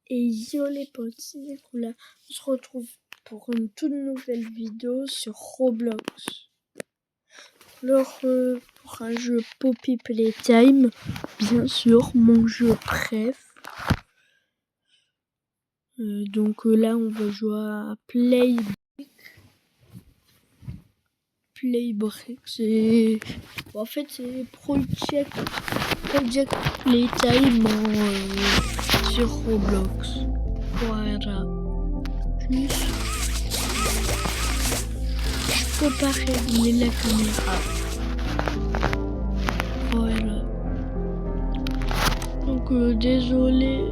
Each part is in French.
Et yo les potes, c'est Nicolas. On se retrouve pour une toute nouvelle vidéo sur Roblox. Alors, pour un jeu Poppy Playtime, bien sûr, mon jeu préf. Donc là, on va jouer à Playbrick. C'est... En fait, c'est Project Playtime sur Roblox. Voilà. Juste, je peux pas régler la caméra. Voilà. Donc désolé,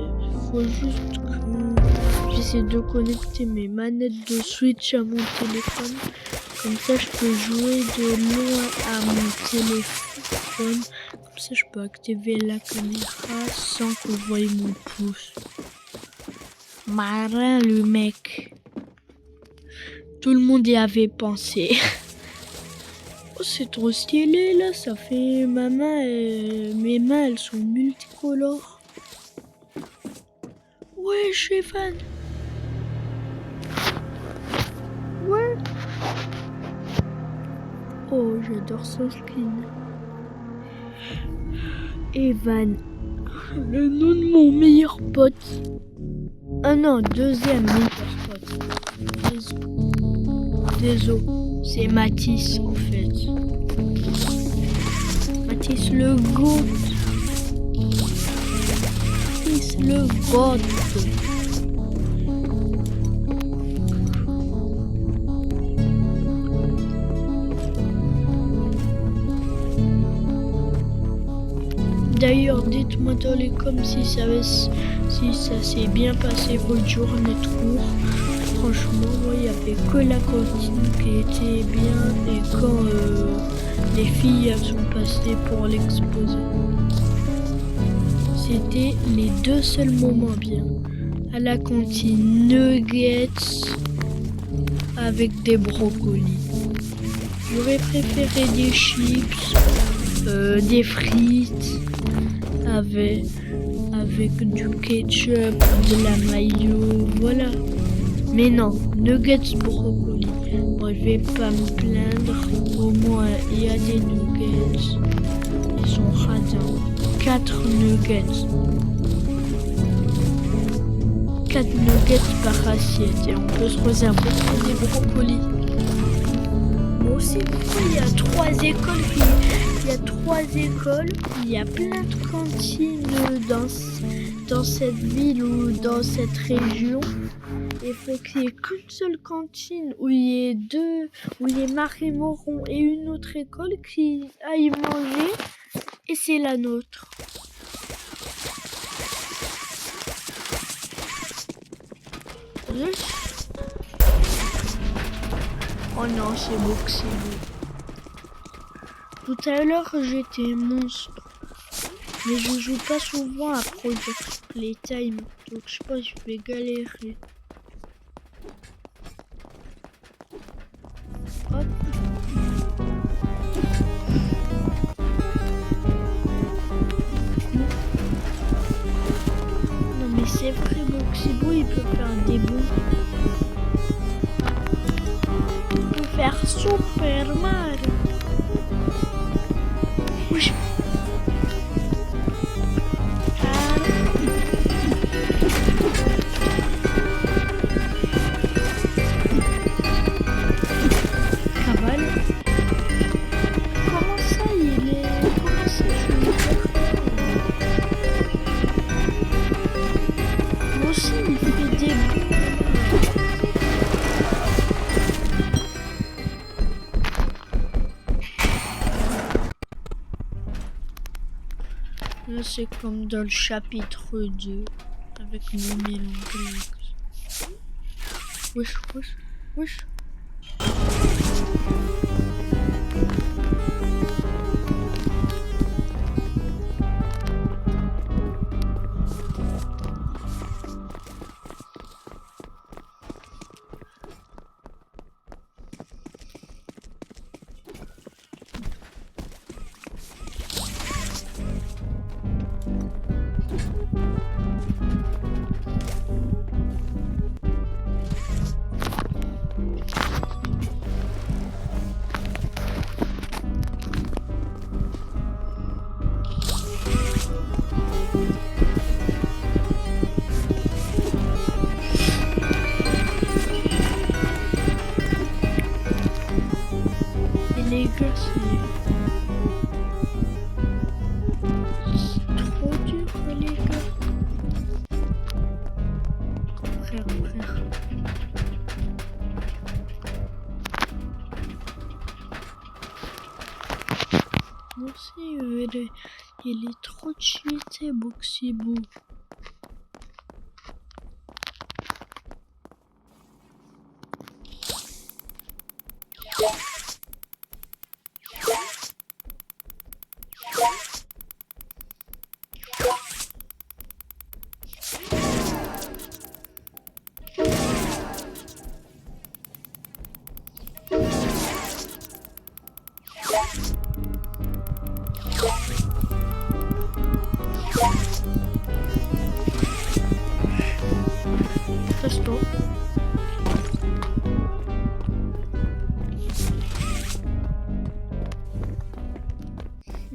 faut juste que j'essaie de connecter mes manettes de Switch à mon téléphone. Comme ça, je peux jouer de loin à mon téléphone. Comme ça, je peux activer la caméra sans que vous voyez mon pouce. Marin, le mec. Tout le monde y avait pensé. Oh, c'est trop stylé, là. Ça fait ma main et mes mains, elles sont multicolores. Ouais, je suis fan. Ouais. Oh, j'adore son skin. Evan, le nom de mon meilleur pote. Ah non, deuxième meilleur pote. Désolé, c'est Mathis en fait. Mathis le GOAT. Mathis le GOAT. D'ailleurs, dites-moi dans les coms si ça s'est bien passé votre journée de cours. Franchement, moi, il n'y avait que la cantine qui était bien et quand les filles elles sont passées pour l'exposer. C'était les deux seuls moments bien. À la cantine, nuggets avec des brocolis. J'aurais préféré des chips, des frites avec du ketchup, de la mayo, voilà. Mais non, nuggets brocoli. Moi, je vais pas me plaindre. Au moins, il y a des nuggets. Ils sont radins. 4 nuggets. 4 nuggets par assiette. Et on peut se réserver pour des brocolis. Moi aussi, il y a 3 écoles. Il y a plein de cantines dans cette ville ou dans cette région. Il faut qu'il y ait qu'une seule cantine où il y ait Marie Moron et une autre école qui aille manger et c'est la nôtre. Oh non, c'est beau que c'est beau. Tout à l'heure, j'étais monstre. Mais je joue pas souvent à Project Playtime. Donc je pense que je vais galérer. Hop. Non mais c'est vrai, Boxibo il peut faire des bons. Il peut faire Super Mario. Oui. Là, c'est comme dans le chapitre 2 avec mon mélange. Wesh, wesh, wesh. frère. Moi aussi, il est trop cheaté, Boxibou. Restons.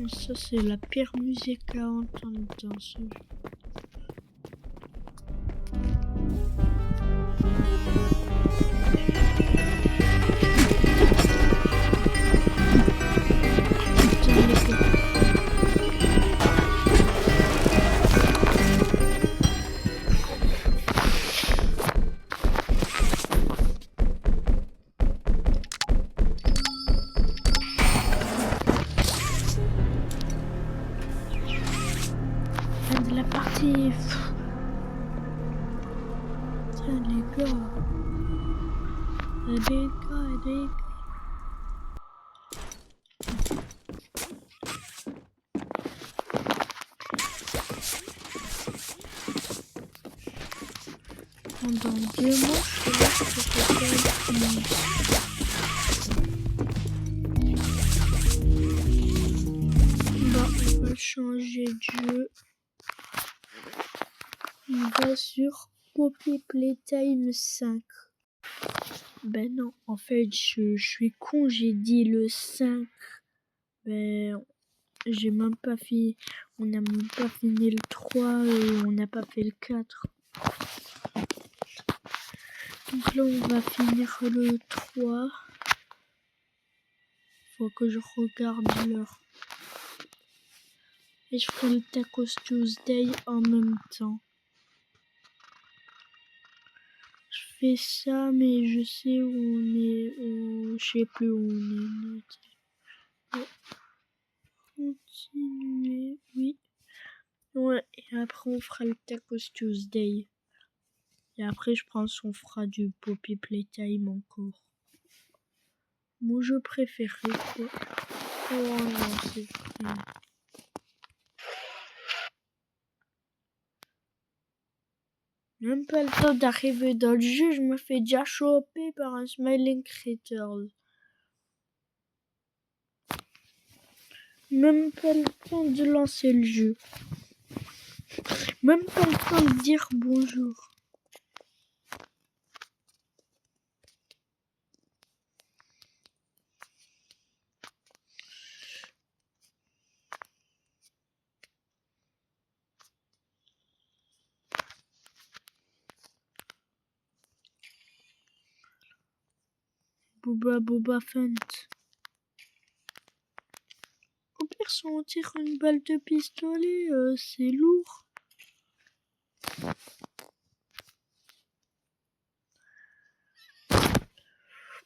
Ça, c'est la pire musique à entendre dans ce jeu. Fin de la partie. Tiens, les gars. Les gars. Pendant 2 mois, je sais pas ce que Bon, on va changer de jeu. On va sur Poppy Playtime 5. Ben non, en fait, je suis con, j'ai dit le 5. Ben, j'ai même pas fini. On n'a même pas fini le 3 et on n'a pas fait le 4. Donc là, on va finir le 3. Faut que je regarde l'heure. Et je ferai le Tacos Tuesday en même temps. Je fais ça, mais je sais où on est. Je sais plus où on est. Ouais. Continuer, oui. Ouais, et après on fera le Tacos Tuesday. Et après, je pense qu'on fera du Poppy Playtime encore. Mon jeu préféré, quoi. Oh non, c'est vrai. Même pas le temps d'arriver dans le jeu, je me fais déjà choper par un Smiling Critter. Même pas le temps de lancer le jeu. Même pas le temps de dire bonjour. Boba Fent. Au pire, si on tire une balle de pistolet, c'est lourd.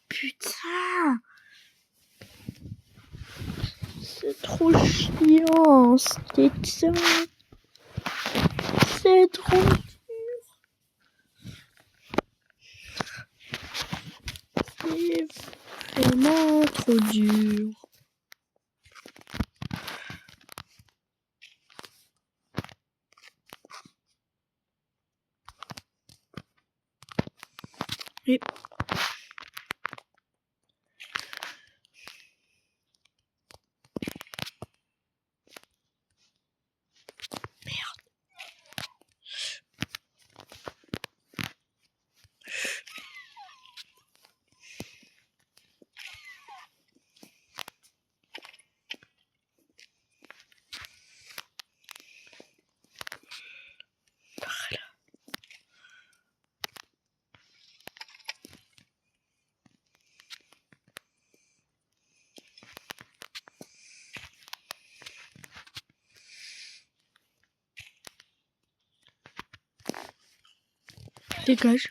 Putain! C'est trop chiant, c'était ça. C'est trop dur. C'est vraiment trop dur. Et dégage.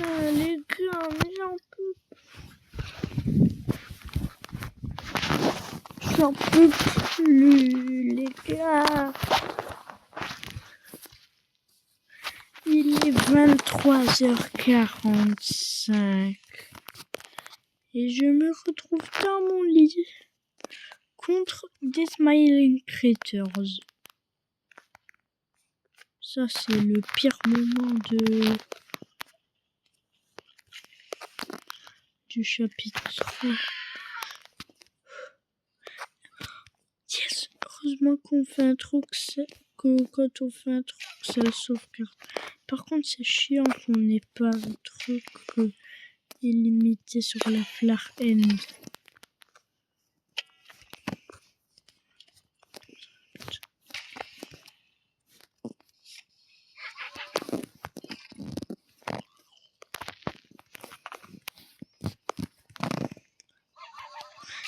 Ah, les gars, mais j'en peux plus, les gars. Il est 23h45 et je me retrouve dans mon lit contre des Smiling Critters. Ça, c'est le pire moment du chapitre 3. Yes! Heureusement qu'on fait un truc, que quand on fait un truc, ça le sauvegarde. Par contre, c'est chiant qu'on n'ait pas un truc illimité sur la flare end.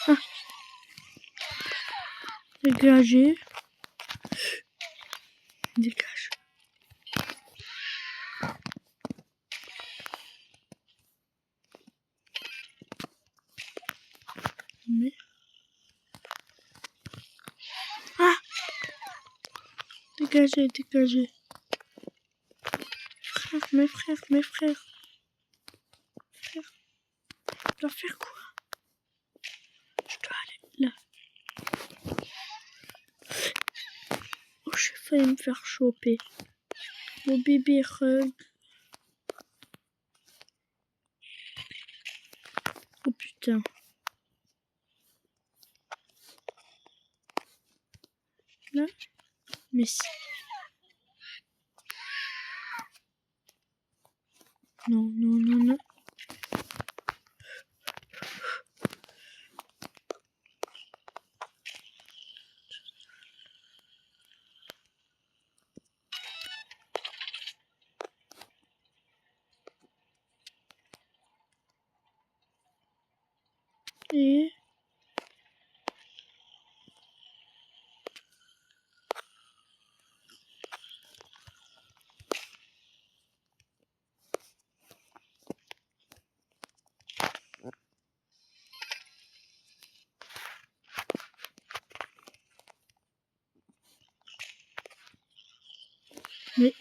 Ah! Dégagez. Dégage. Mais... Ah! Dégagez, dégagez. Frère, mes frères, mes frères. Frère. Je dois faire quoi? Je dois aller là. Oh, j'ai failli me faire choper. Mon bébé Rug. Oh putain. Là? Mais si. Non, non, non, non. Et... Mais...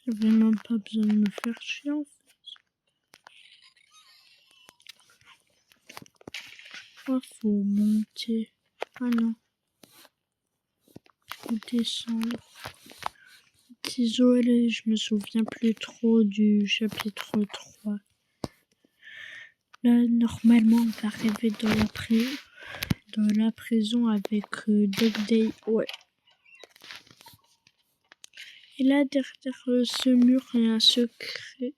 J'avais même pas besoin de me faire chier en fait. Oh, faut monter. Ah non. Faut descendre. Désolé, je me souviens plus trop du chapitre 3. Là, normalement, on va arriver dans la prison avec Dog Day. Ouais. Et là, derrière ce mur, il y a un secret.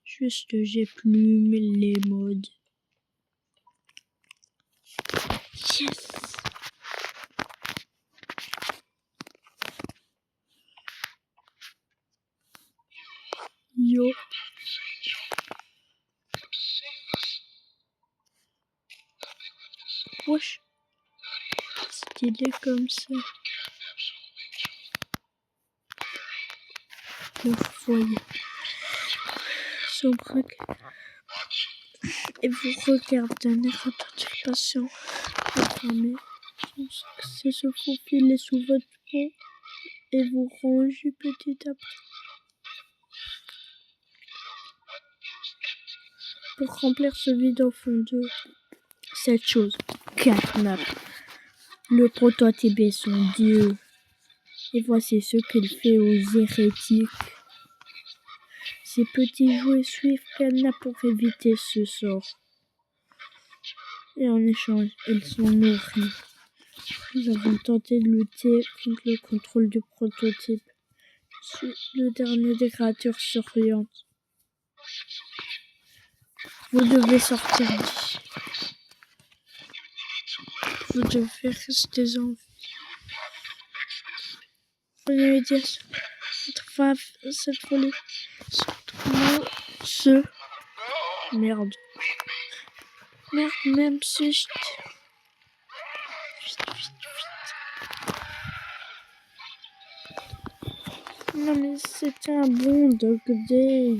Juste, j'ai plus les modes. Yes! Yo! Wesh! Stylé comme ça. Le foyer. Sombraque. Et vous regardez d'un air attentif patient. Fermez. C'est se faufiler sous votre peau. Et vous rangez petit à petit. Pour remplir ce vide au fond de cette chose, Catnap. Le prototype est son dieu. Et voici ce qu'il fait aux hérétiques. Ces petits jouets suivent Catnap pour éviter ce sort. Et en échange, ils sont nourris. Nous avons tenté de lutter contre le contrôle du prototype. Le dernier des créatures s'oriente. Vous devez sortir d'ici. Vous devez rester en vie. Prenez médiation. Mettre fin à cette folie. Merde. Merde, même si je... Vite. Non mais c'était un bon Dog Day.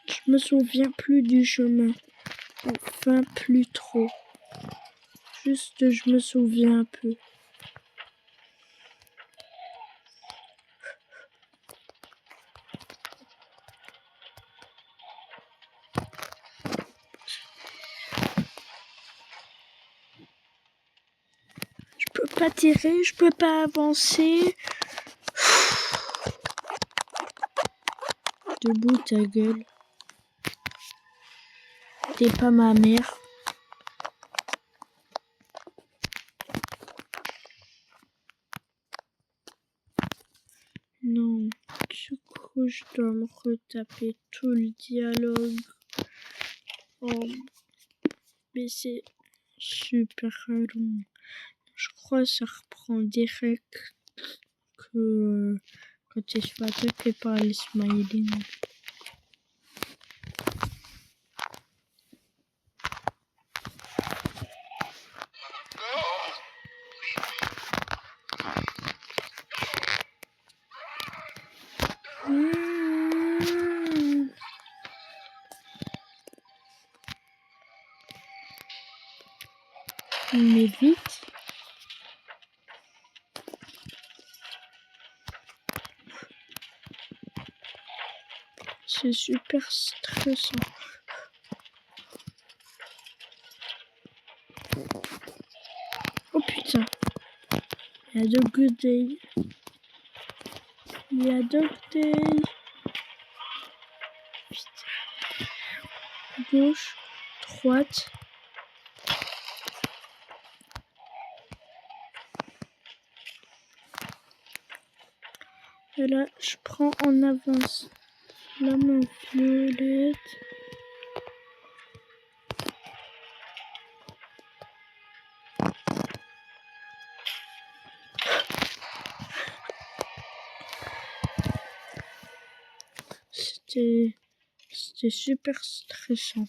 Je me souviens plus du chemin. Enfin plus trop. Juste je me souviens un peu. Je peux pas tirer, je peux pas avancer. Debout ta gueule. T'es pas ma mère. Non, du coup je dois me retaper tout le dialogue. Oh, mais c'est super long. Je crois que ça reprend direct que quand il se fait attaquer par les smiling. Mais vite. C'est super stressant. Oh putain. Il y a Dog Day. Il y a Dog Day. Putain. Gauche, droite. Et là, je prends en avance la main violette. C'était super stressant.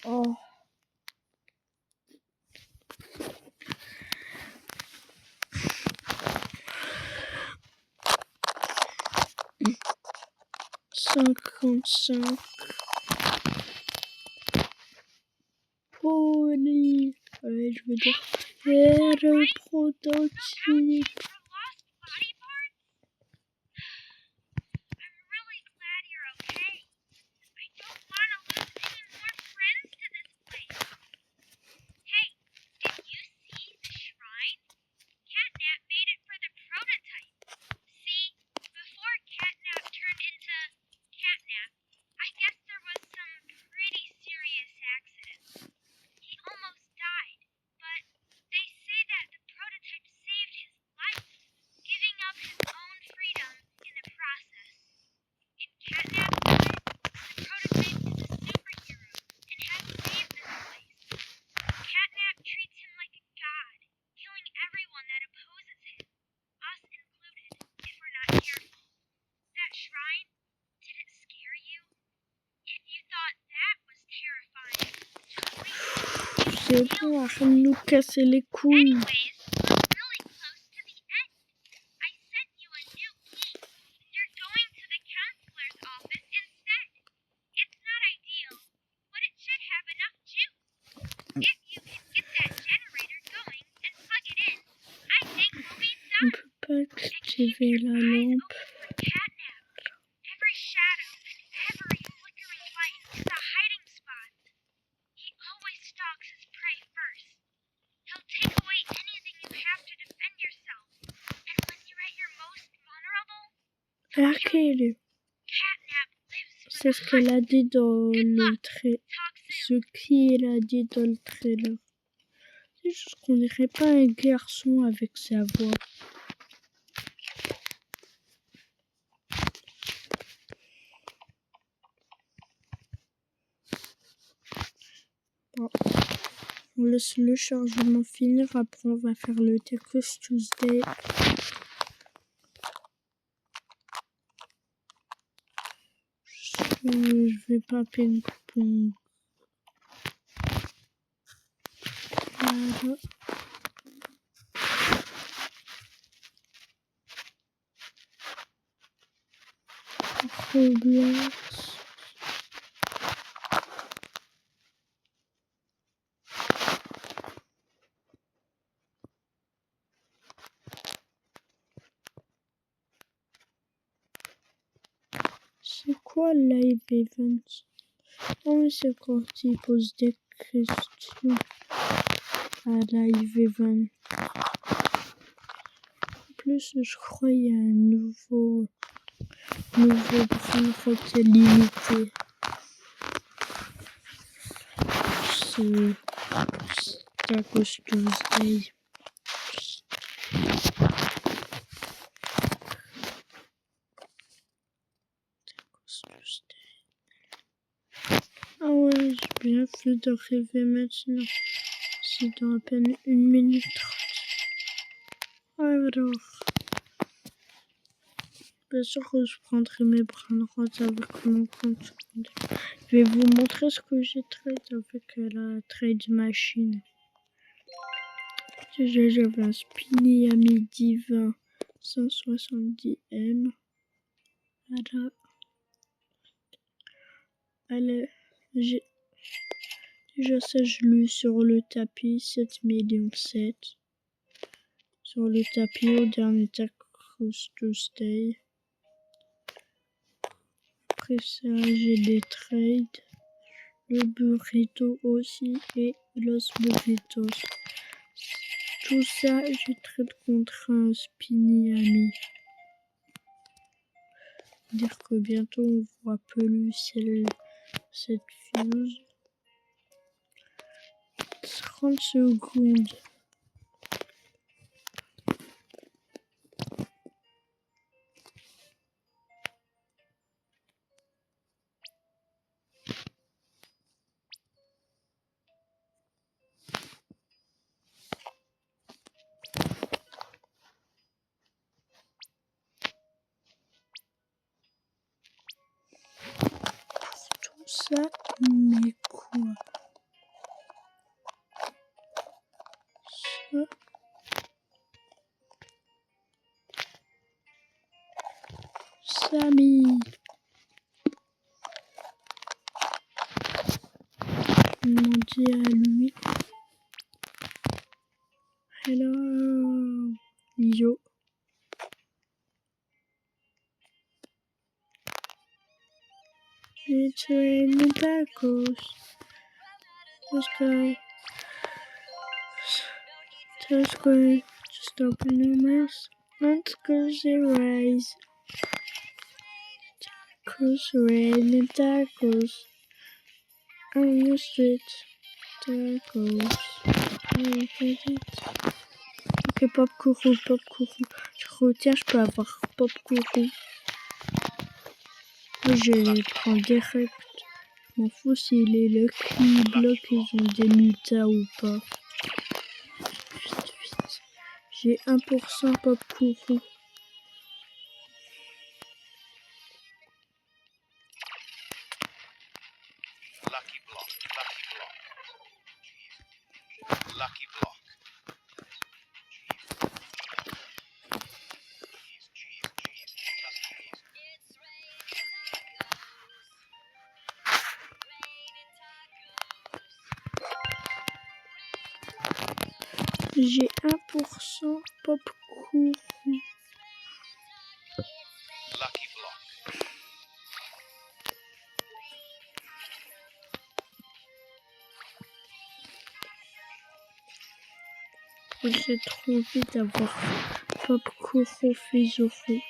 Oh. $55. Poli. Ouais, je veux dire. Le prototype. C'est bon, arrête de nous casser les couilles. On peut pas activer la lampe. Laquelle? C'est ce qu'elle a dit dans le trailer. Ce qu'il a dit dans le trailer. C'est juste qu'on dirait pas un garçon avec sa voix. Bon. On laisse le chargement finir. Après, on va faire le Techos Tuesday. Je vais pas ping-pong. Voilà. Roblox. C'est quoi live event? Oh, c'est quand il pose des questions à live event. En plus, je crois qu'il y a un nouveau Brainrot limité. C'est Tacos Tuesday. Ah ouais, j'ai bien fait d'arriver maintenant. C'est dans à peine 1 minute 30. Alors, bien sûr que je prendrai mes Brainrot avec mon compte. Je vais vous montrer ce que j'ai trade avec la trade machine. Déjà, j'avais un Spiny Ami Divin 170M. Voilà. Allez, j'ai déjà ça, je l'ai eu sur le tapis, 7 millions 7. Sur le tapis au dernier Tacos Tuesday. Après ça, j'ai des trades. Le burrito aussi et los burritos. Tout ça, je trade contre un Spiny Ami. Dire que bientôt on voit plus cette fuse. 30 secondes. Tout ça, mais quoi? Ça. Samy. Je m'en dis à lui. Hello. Yo. It's raining tacos. The sky. Just open your mouth. Let's close your eyes. Tacos, raining tacos. On the street. Tacos. Ok, Pop Kourou. Je retiens, je peux avoir Pop Kourou. Je vais prendre direct. Je m'en fous s'il est Lucky Block, ils ont des mutas ou pas. Vite. J'ai 1% Pop Kourou. Lucky block. J'ai 1% Pop Kourou. Lucky block. J'ai trop envie d'avoir Pop Kourou Fizuru.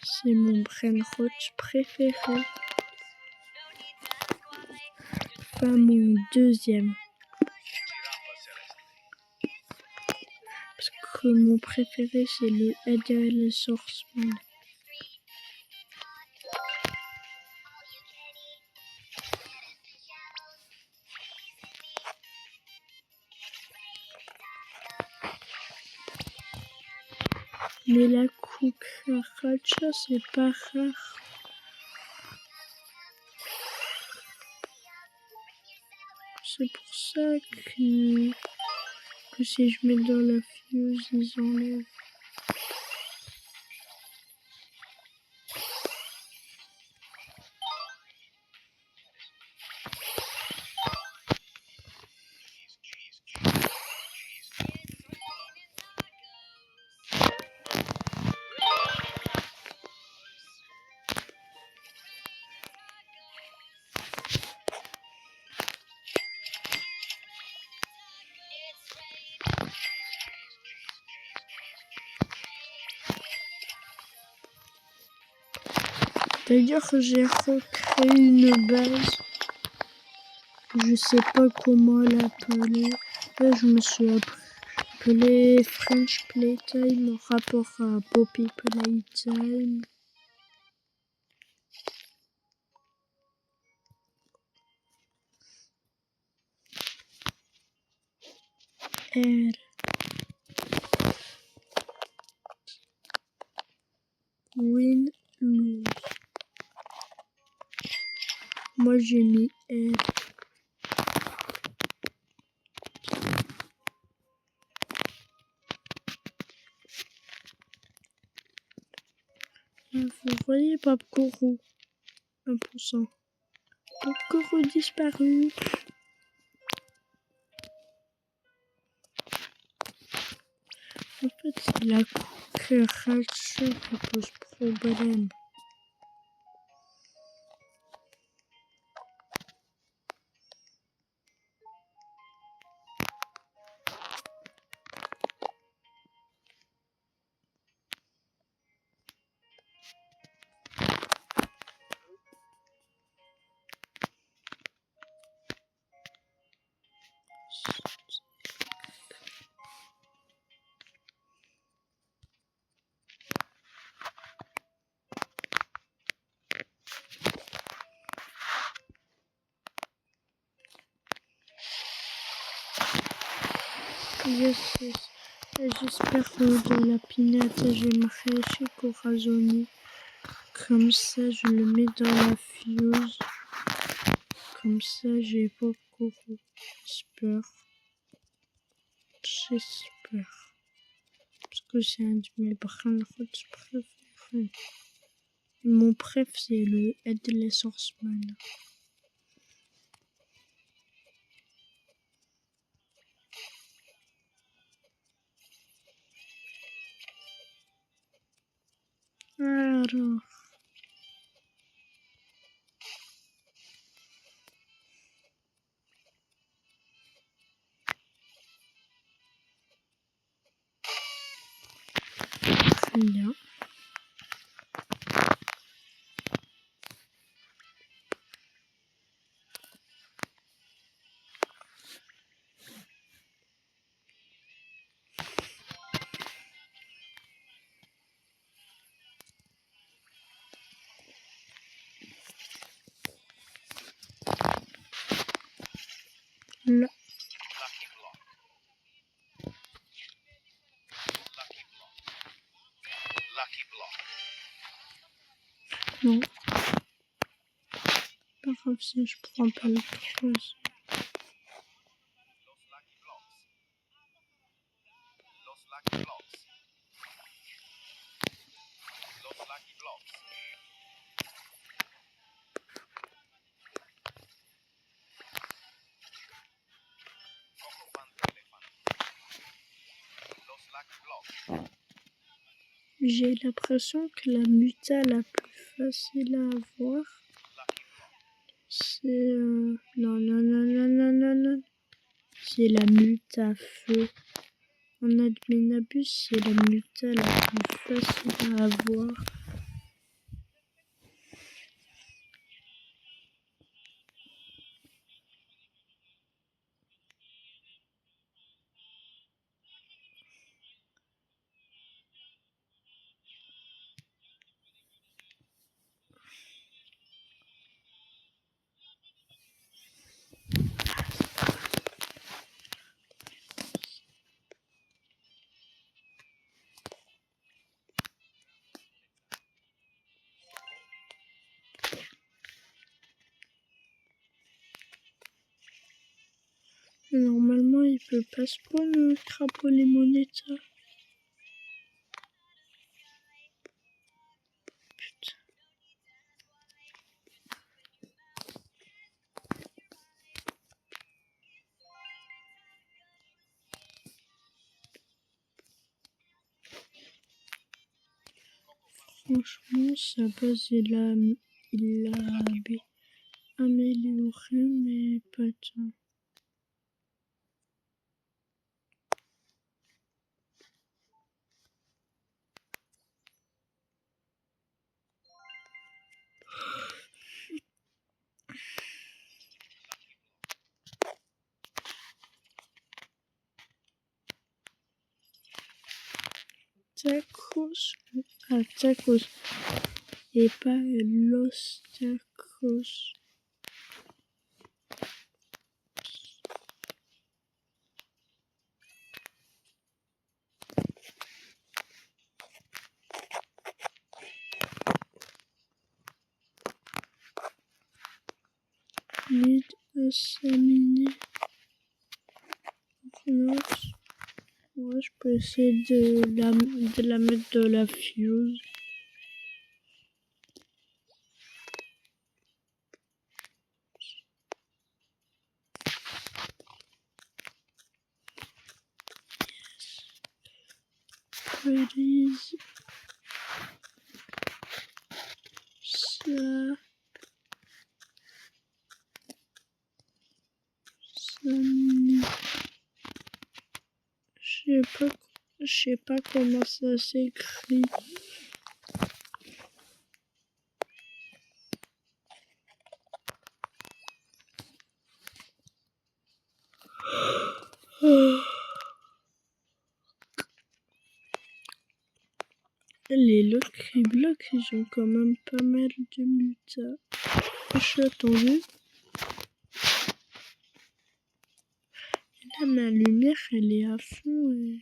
C'est mon Brainrot préféré. Enfin, mon deuxième. Parce que mon préféré, c'est le Edel Swordsman. Mais la cucaracha, c'est pas rare. C'est pour ça que si je mets dans la fuse, ils enlèvent. D'ailleurs, j'ai recréé une base. Je sais pas comment l'appeler. Là, je me suis appelé French Playtime en rapport à Poppy Playtime. R. Win, lose. Moi, j'ai mis R. Vous voyez Popcorou, 1%. Popcorou disparu. En fait, c'est la création qui pose problème. J'espère que dans la pinette, j'aimerais chez Corazoni. Comme ça, je le mets dans la fuse. Comme ça, j'ai pas Coco. J'espère. Parce que c'est un de mes brainrots préférés. Mon préf, c'est le Headless Horseman. Alors. Très bien. Là. Lucky block. Lucky block. Non. Pas grave si je prends pas l'autre chose. Los lucky blocks. Los lucky blocks. Coco Pant Elephant. Los lucky blocks. J'ai l'impression que la muta la plus facile à avoir, c'est... Non. C'est la muta feu. En adminabus, c'est la muta la plus facile à avoir. il peut pas spawn crapaud limonetta. Putain. Franchement, sa base, il a amélioré, mais pas tant. Tacos. Ah, tacos. Et pas los tacos. Need à s'aminer. Ouais, je peux essayer de la mettre de la fuse. Pretties. Ça. Je sais pas comment ça s'écrit. Les Lucky Blocks, ils ont quand même pas mal de mutas. Je suis attendu. Là, ma lumière, elle est à fond.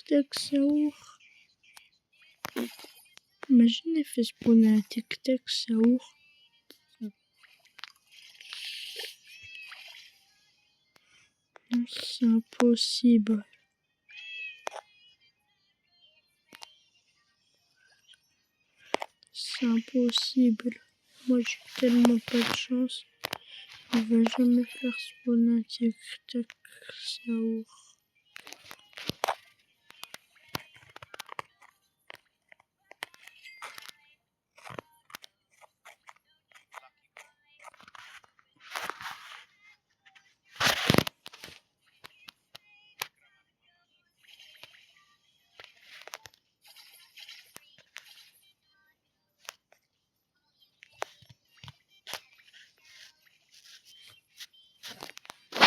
Tic-tac, Saour. Imagine, il fait spawner un tic-tac, Saour. Non, c'est impossible. C'est impossible. Moi, j'ai tellement pas de chance. Il va jamais faire spawner un tic-tac, Saour.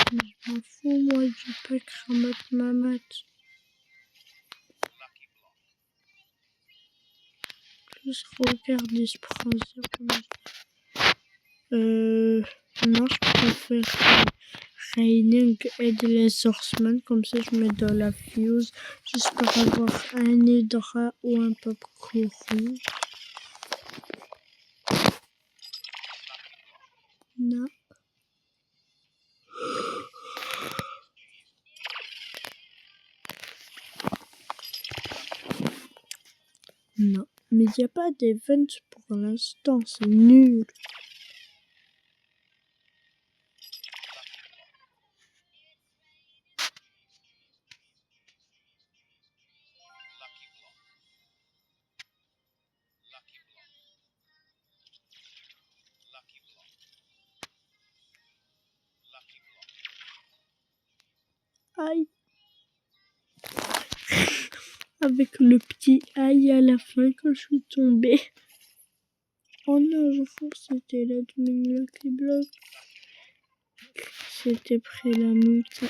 Je m'en fous, moi, du pack ramat mamat. Juste regarde, il se prend 0. Non, je préfère Raining Headless Horseman. Comme ça, je mets dans la fuse. Juste pour avoir un Hydra ou un popcorn rouge. Non. Non. Mais il n'y a pas d'event pour l'instant. C'est nul. aïe. Avec le petit aïe à la fin quand je suis tombée. Oh non, je crois que c'était l'admin Lucky Block. C'était pris la mute.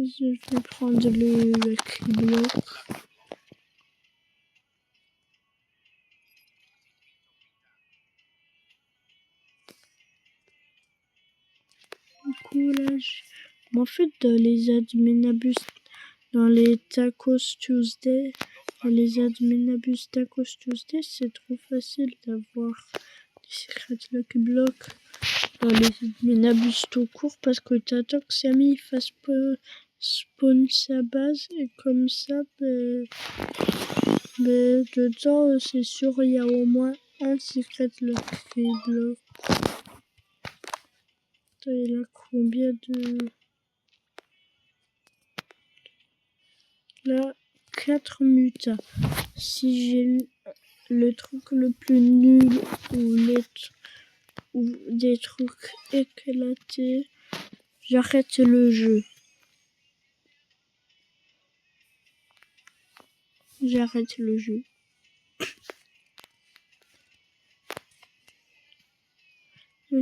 Je vais prendre le Lucky Block. Du coup, là, en fait, dans les adminabus, dans les Tacos Tuesday, dans les adminabus Tacos Tuesday, c'est trop facile d'avoir des secrets Lucky Block dans les adminabus tout court parce que t'attends que Samy fasse spawn sa base et comme ça, dedans, c'est sûr, il y a au moins un secret Lucky Block. Il a combien de... Là, 4 mutas. Si j'ai le truc le plus nul ou des trucs éclatés, j'arrête le jeu. J'arrête le jeu.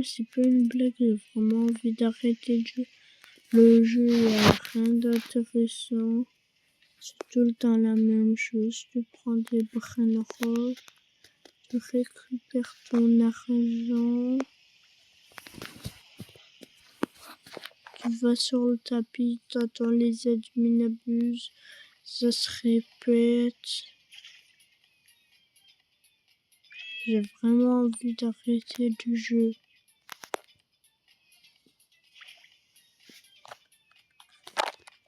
C'est pas une blague, j'ai vraiment envie d'arrêter le jeu. Le jeu, il n'y a rien d'intéressant. C'est tout le temps la même chose. Tu prends des brins roses, tu récupères ton argent. Tu vas sur le tapis, t'entends les admins abusent, ça se répète. J'ai vraiment envie d'arrêter du jeu.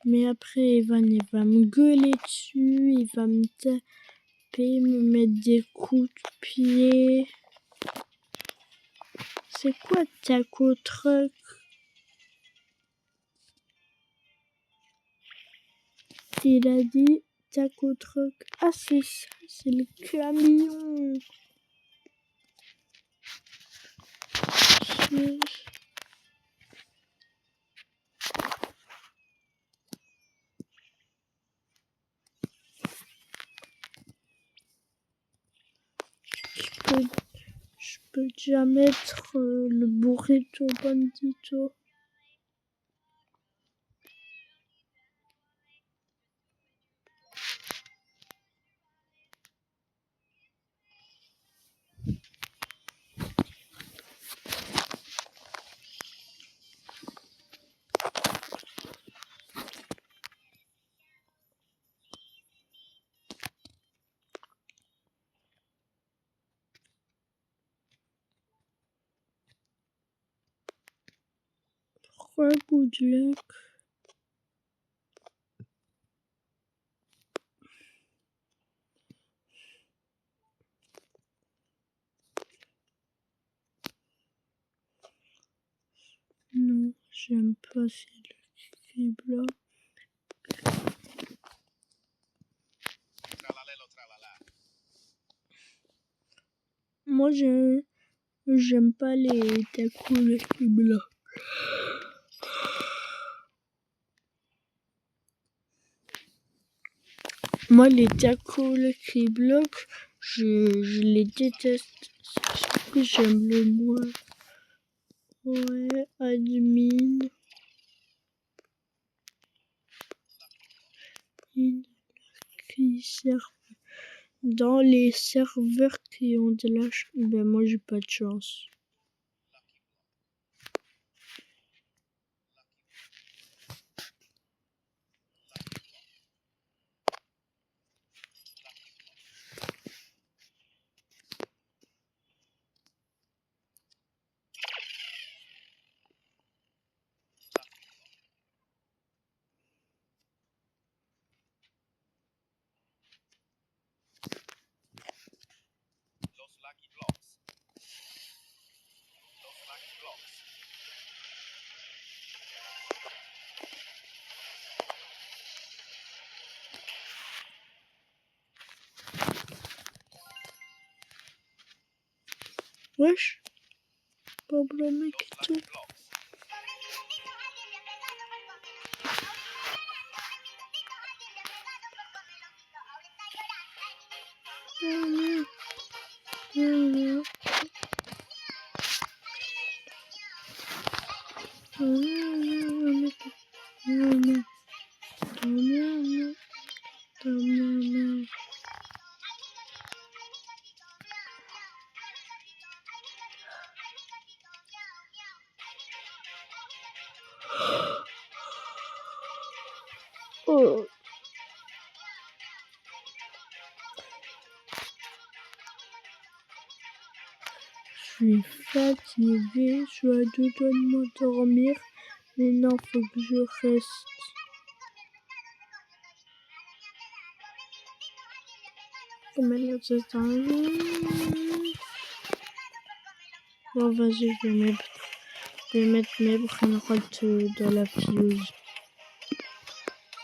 Mais après, Evan, il va me gueuler dessus, il va me taper, me mettre des coups de pied. C'est quoi Taco Truck? Il a dit Taco Truck. Ah, c'est ça, c'est le camion. Je peux déjà mettre le burrito bandito. Pourquoi good luck? Non, j'aime pas ces blocs. Tralalelo, tralala. Moi, j'aime pas les tacos Lucky Block. Moi, les tacos Lucky Block, je les déteste. C'est ce que j'aime le moins. Ouais, admin. Qui servent dans les serveurs qui ont de la chance. Ben, moi, j'ai pas de chance. Wesh. Problème Los et tout. Lucky Blocks. Oh. Je suis fatiguée, je suis à deux doigts de m'endormir, mais non, faut que je reste. Comment dire ça? Bon, vas-y, je vais mettre mes brainrots dans la fuse.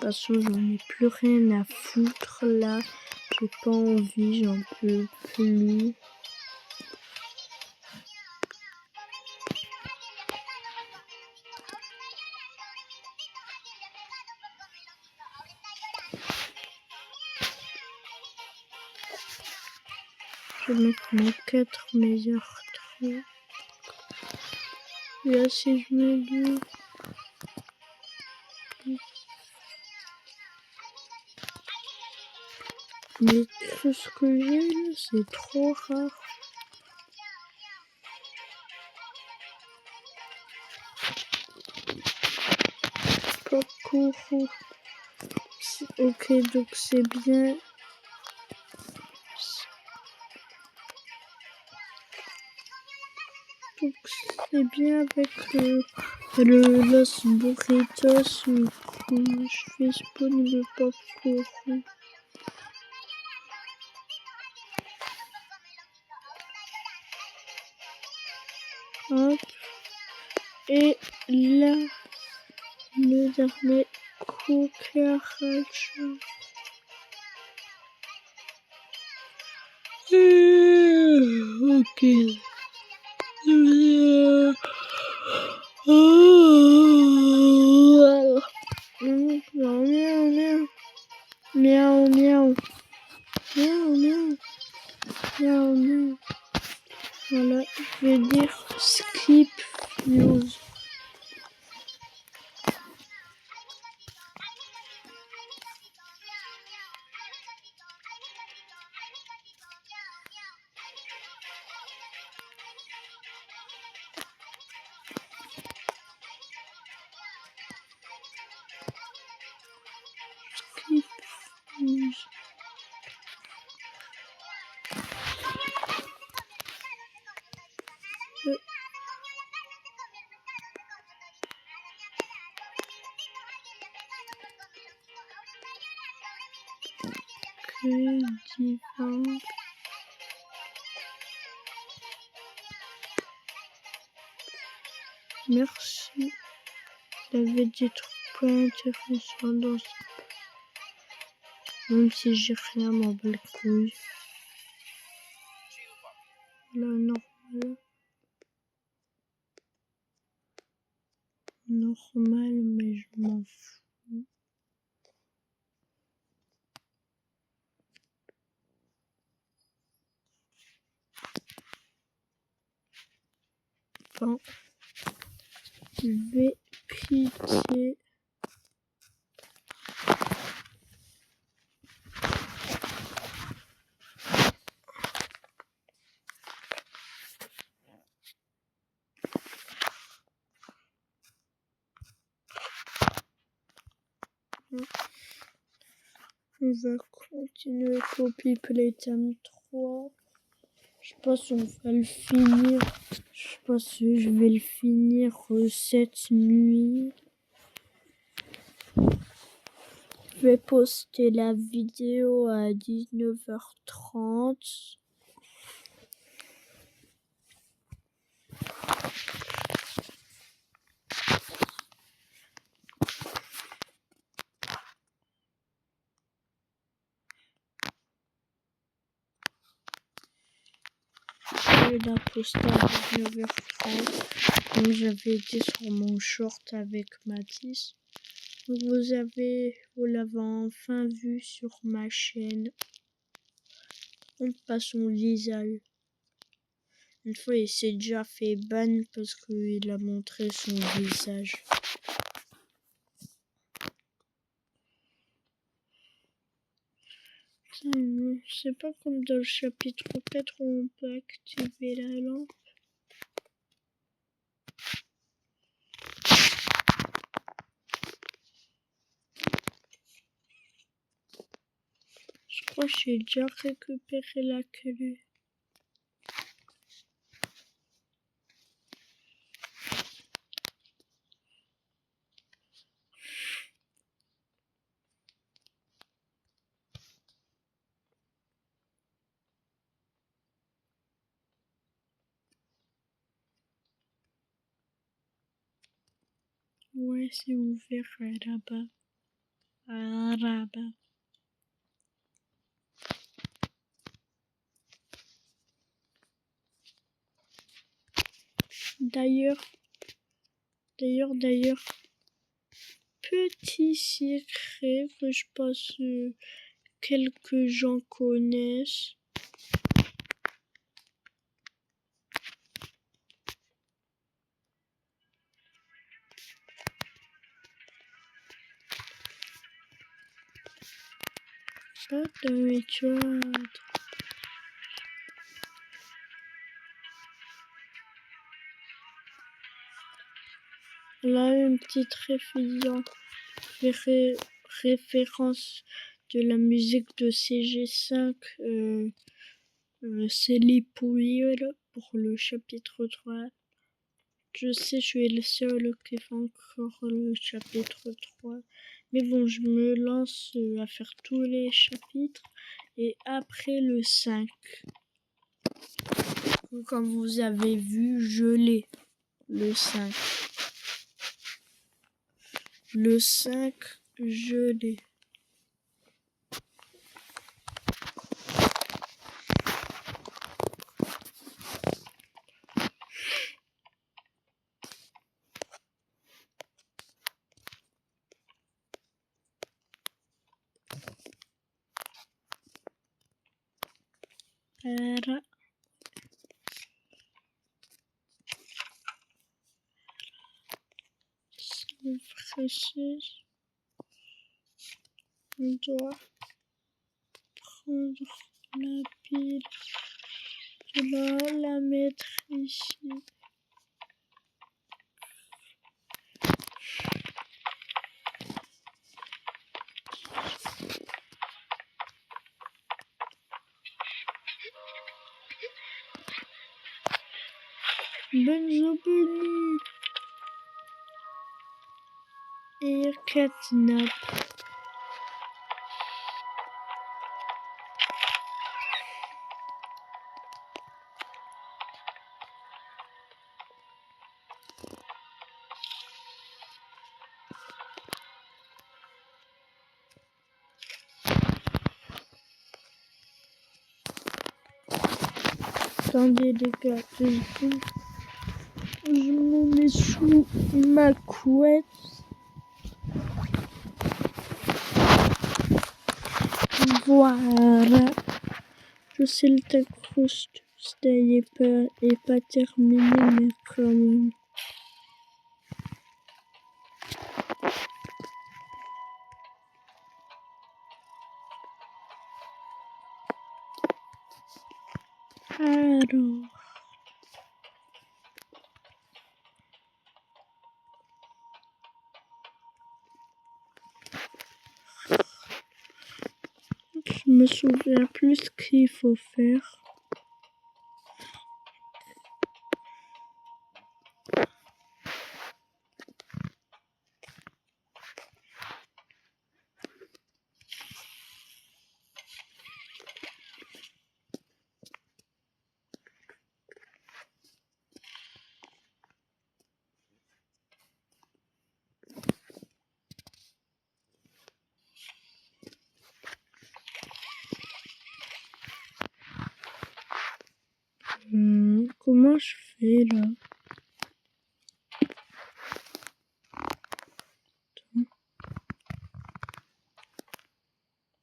De toute façon, j'en ai plus rien à foutre là. J'ai pas envie, j'en peux plus. Je vais mettre mes 4 meilleurs trucs. Là, si je me dis... Mais tout ce que j'ai là, c'est trop rare. Kokoro. Ok, donc c'est bien. Donc c'est bien avec le Los Burritos où je fais spawn le Kokoro. Hop. Et là, le dernier cucaracha. Ok. Miaou, miaou. Miaou, miaou. Miaou, miaou. Miaou, miaou. Voilà, je vais dire skip news. Skip news. Que divin. Merci. Il y avait des trucs pas intéressants dans ça. Même si j'ai rien, m'en bats les couilles. Là, normal. Normal, mais je m'en fous. Bon. Je vais piquer. On va continuer Copy Playtime 3. Je pense qu'on va le finir. Je pense que je vais le finir cette nuit. Je vais poster la vidéo à 19h30. la posta à 19h30, comme j'avais été sur mon short avec Mathis. Donc vous l'avez enfin vu sur ma chaîne. On passe son visage. Une fois, il s'est déjà fait ban parce qu'il a montré son visage. C'est pas comme dans le chapitre 4 où on peut activer la lampe. Je crois que j'ai déjà récupéré la clé. Ouais, c'est ouvert là-bas. Là-bas. D'ailleurs, petit secret que je pense quelques gens connaissent. Là, une petite référence de la musique de CG5, c'est les pouilles pour le chapitre 3. Je sais, je suis le seul qui fait encore le chapitre 3. Mais bon, je me lance à faire tous les chapitres. Et après le 5, comme vous avez vu, je l'ai. Le 5. Le 5, je l'ai. Voilà. On doit prendre la pile, la mettre ici. Benzo et Catnap. Attendez les gars, je me mets sous ma couette. Voilà. Je sais le texte n'est pas terminé, mais quand même. Alors. Je me souviens plus ce qu'il faut faire. comment je fais là?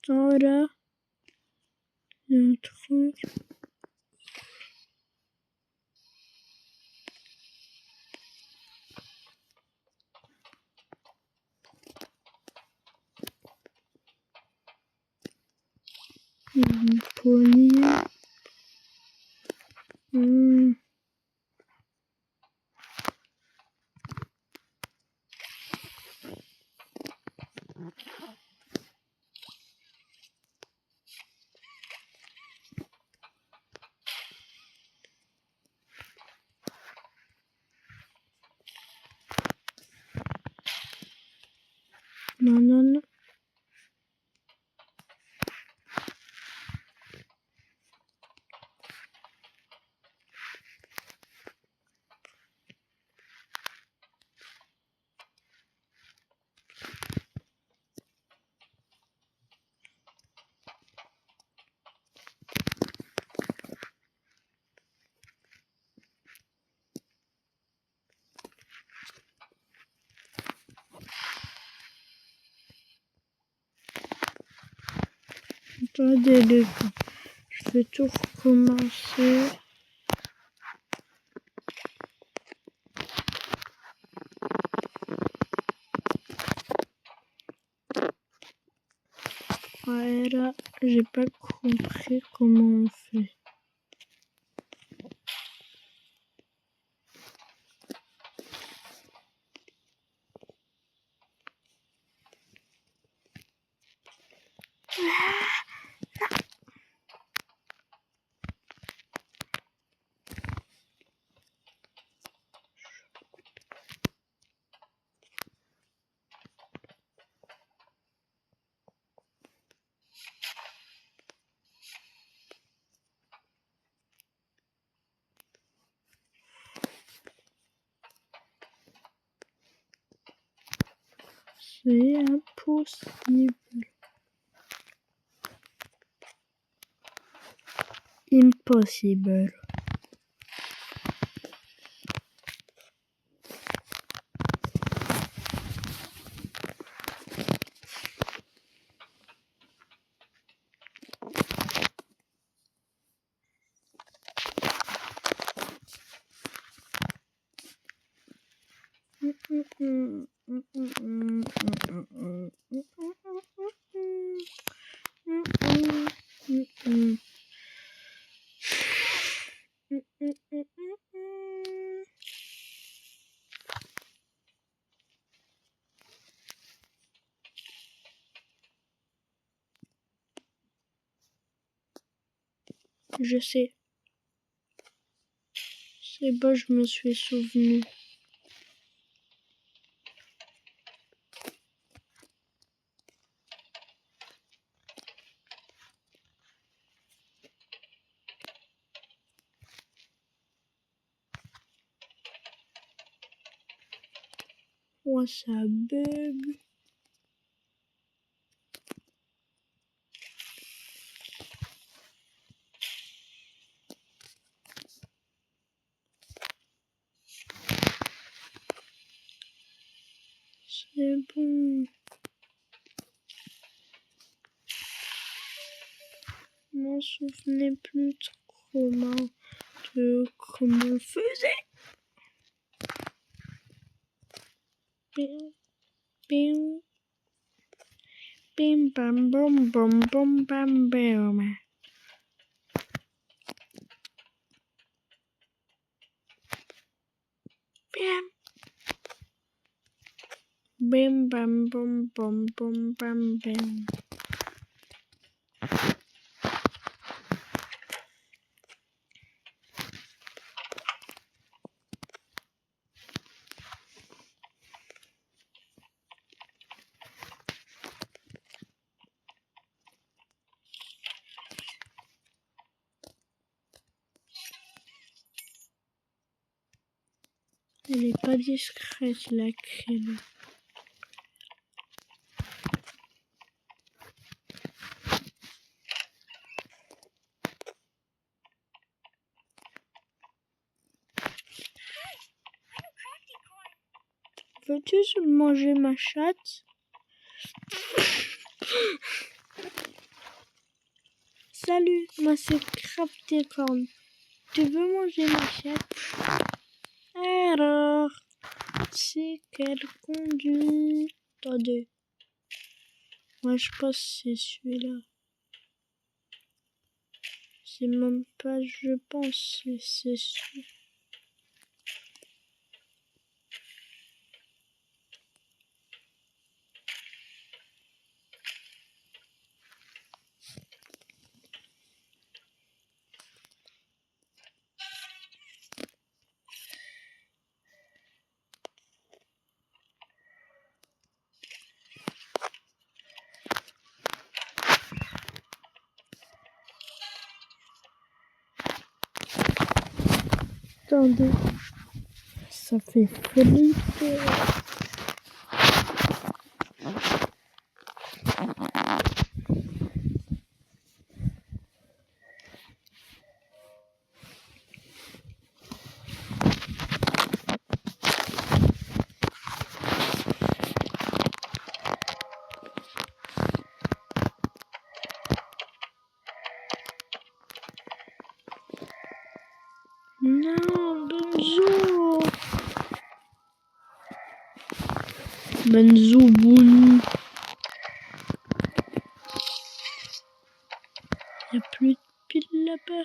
Attends là. Il y a un truc. Une poignée. Non, non, non. Attendez les gars. Je vais tout recommencer. Ouais, là, j'ai pas compris comment on fait. C'est impossible. Impossible. Je sais. C'est bon, je me suis souvenu. Oh, ça bug. C'est bon. Je m'en souvenais plus trop comment on faisait. Bim, bim, bim, bam, bam, bam, bam, bam, bam. Bam. Bim, bam, bam, bam, bam, bam, bam. Elle est pas discrète, la crème. Veux-tu manger ma chatte? Salut, moi c'est Crafticorn. Tu veux manger ma chatte? Alors, c'est qu'elle conduit. Attendez. Moi je pense que c'est celui-là. C'est même pas, je pense, c'est celui. Attendez. Ça fait flipper. Non, Benzo. Benzo Bouni. Y'a plus de piles là-bas.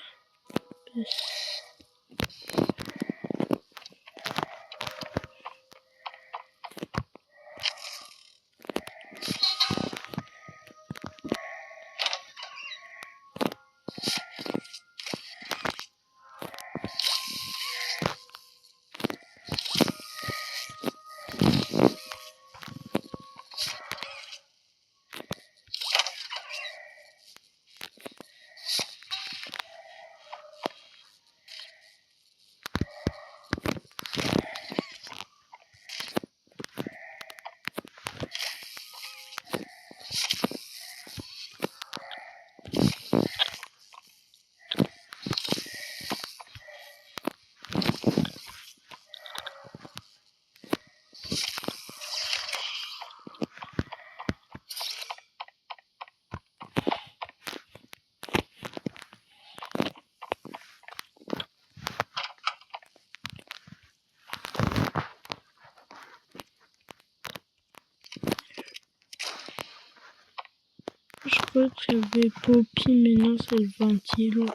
Je crois qu'il y avait Poppy, mais non, c'est le ventilo.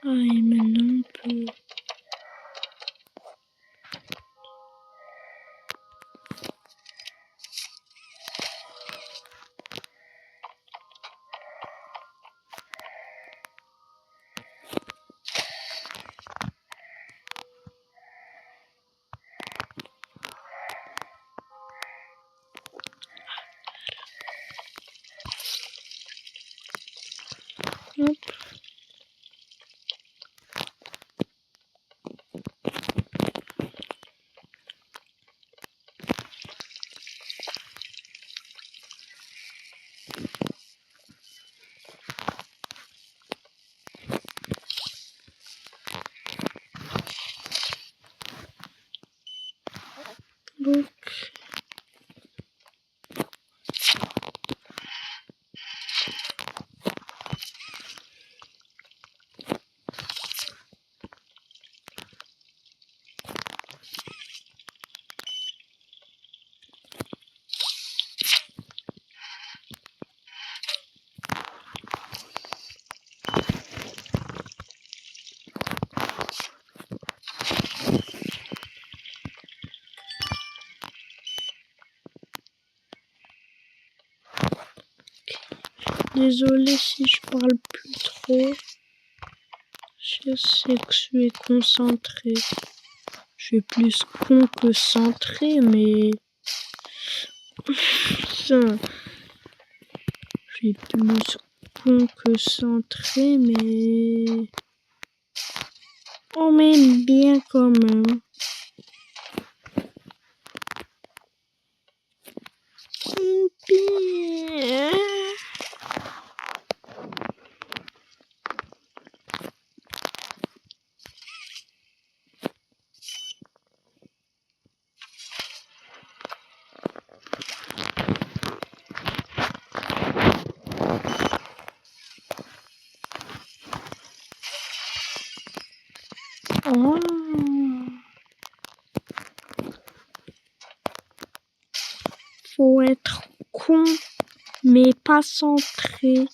Ah, et maintenant on peut... Hop. Donc... Désolée si je parle plus trop. Je sais que je suis concentré. Je suis plus con que centré, mais... Putain. Je suis plus con que centré, mais... On m'aime bien quand même. Bien. Oh. Faut être con, mais pas centré.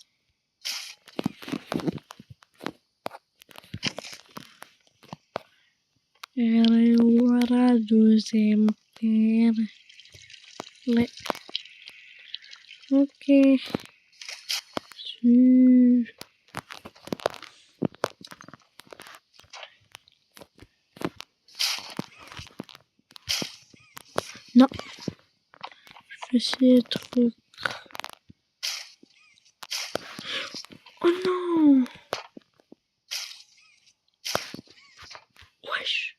Voilà, deuxième paire. Ouais. Ok. Non. Je vais essayer de truc. Oh non. Wesh.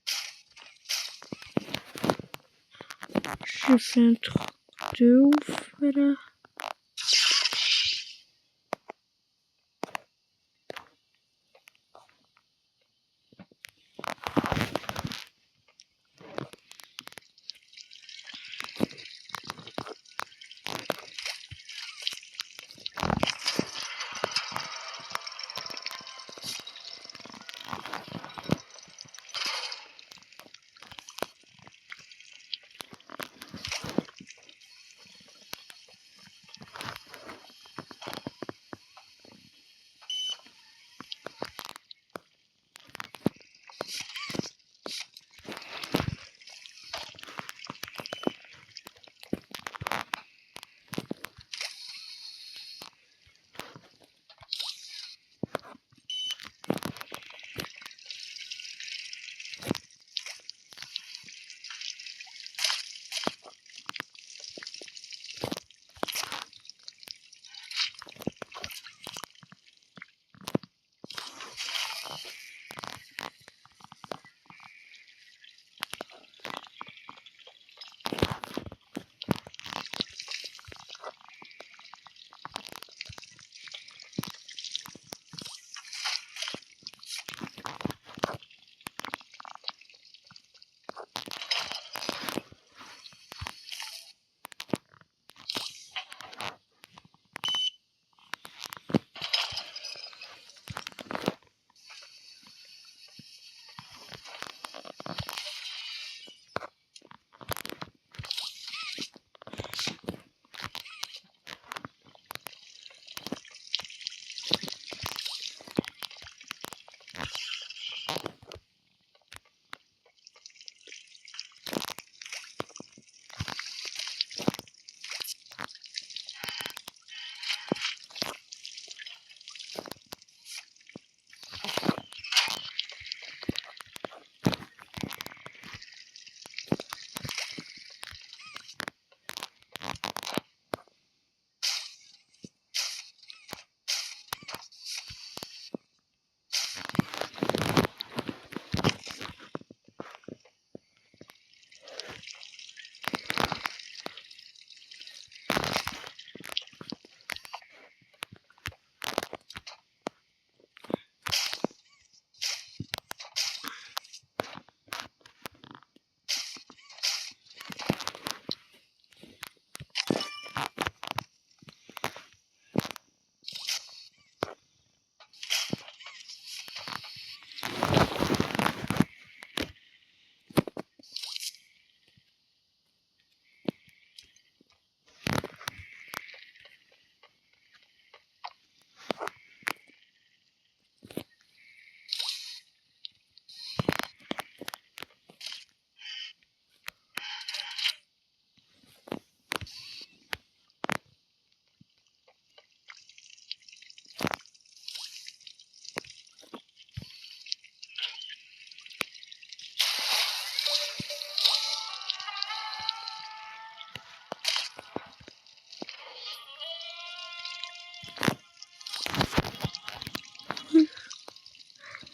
J'ai fait un truc de ouf, là.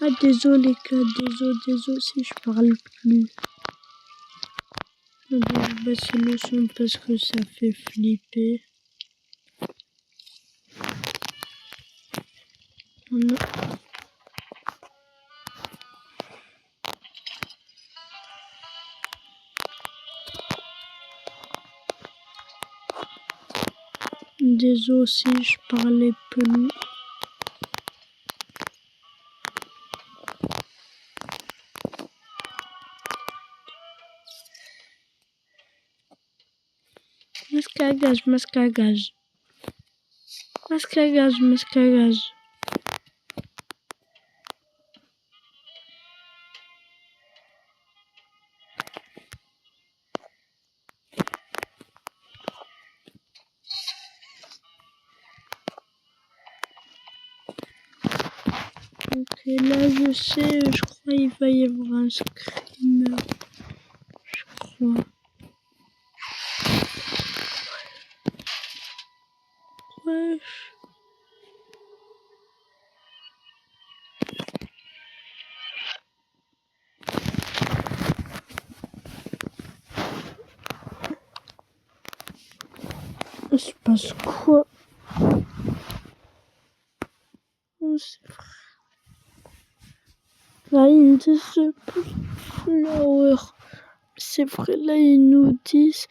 Ah, désolé les gars, désolé si je parle plus. Je vais baisser le son parce que ça fait flipper. Oh non. Désolé si je parlais plus. à gaz, masque à gaz. Masque à gaz, masque à gaz. Ok, là je sais, je crois il va y avoir un screamer. Je crois. Wesh. Il se passe quoi? Oh, c'est vrai. Find the flower. C'est vrai, là ils nous disent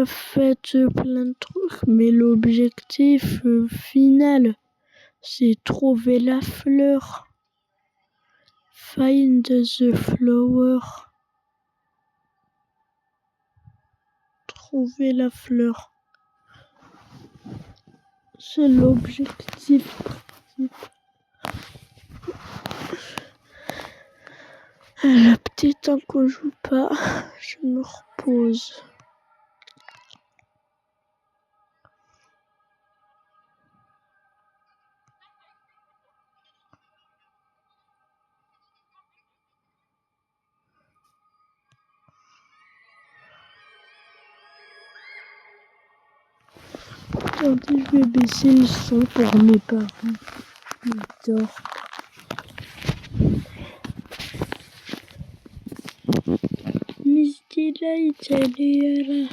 faites plein de trucs, mais l'objectif final, c'est trouver la fleur. Find the flower. Trouver la fleur. C'est l'objectif. La petite, tant qu'on joue pas, je me repose. Attendez, je vais baisser le son pour mes parents. Ils dorment. Miss Delight, elle est là.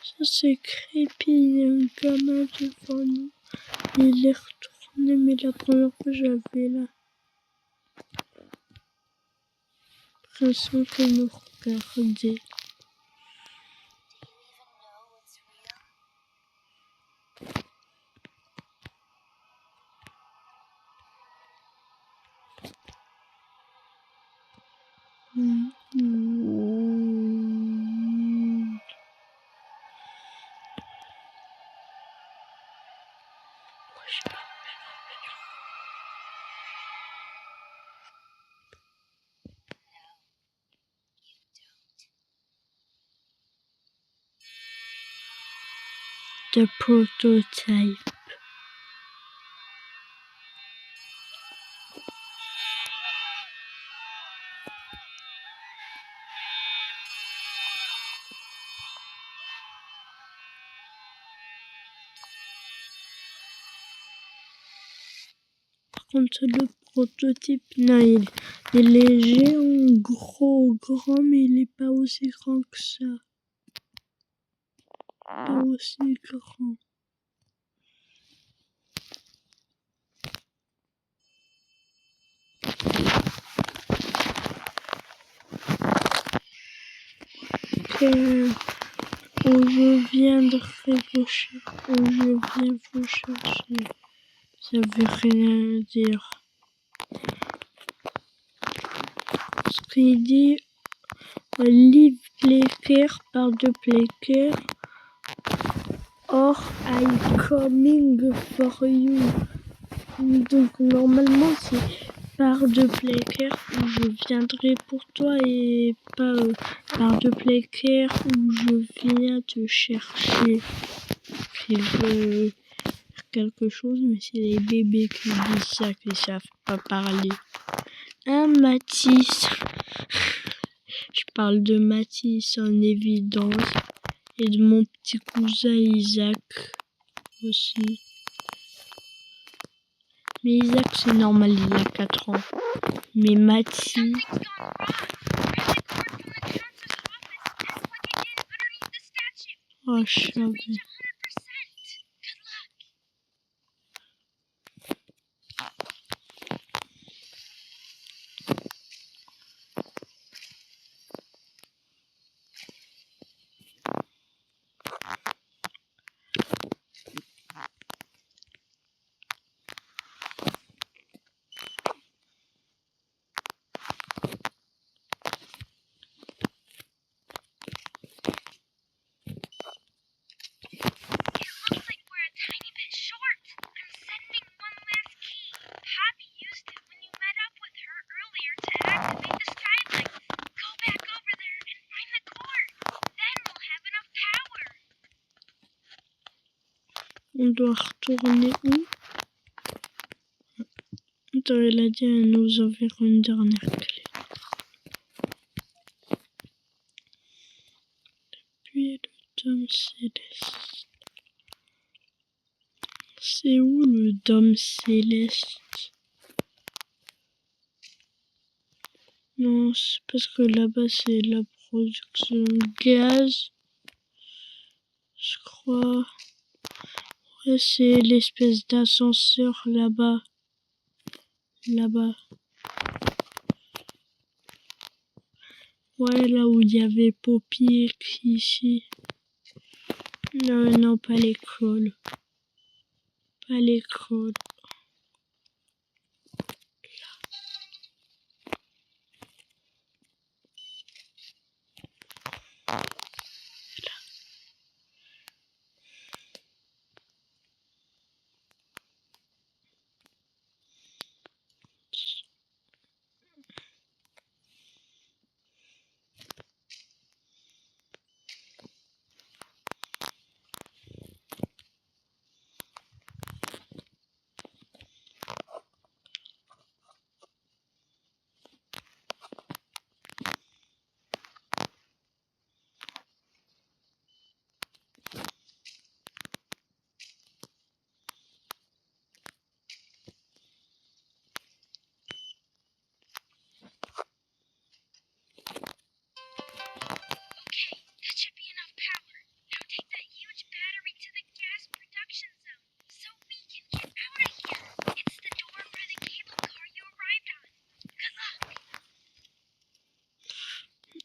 Ça c'est creepy, il y a un gamin devant nous. Il est retourné, mais la première fois j'avais là. L'impression qu'il nous regardait. The prototype. Par contre, le prototype, non, il est géant, grand, mais il est pas aussi grand que ça. Pas aussi grand. Où je viendrai vous chercher, où je viens vous chercher. Ça veut rien dire. Ce qu'il dit, leave Playcare par de Playcare, or I'm coming for you. Donc normalement c'est par de Playcare où je viendrai pour toi et pas par de Playcare où je viens te chercher. Il veut faire quelque chose, mais c'est les bébés qui disent ça, qui savent pas parler. Hein, Mathis? Je parle de Mathis en évidence et de mon petit cousin Isaac aussi. Mais Isaac c'est normal, il a 4 ans. Mais Mathis... Oh, je savais. On doit retourner où? Attends, il a dit à nous enverra une dernière clé. Puis le dôme céleste. C'est où le dôme céleste? Non, c'est parce que là-bas c'est la production de gaz. Je crois. Ouais, c'est l'espèce d'ascenseur là-bas. Là-bas. Ouais, là où il y avait Poppy ici. Non, non, pas l'école. Pas l'école.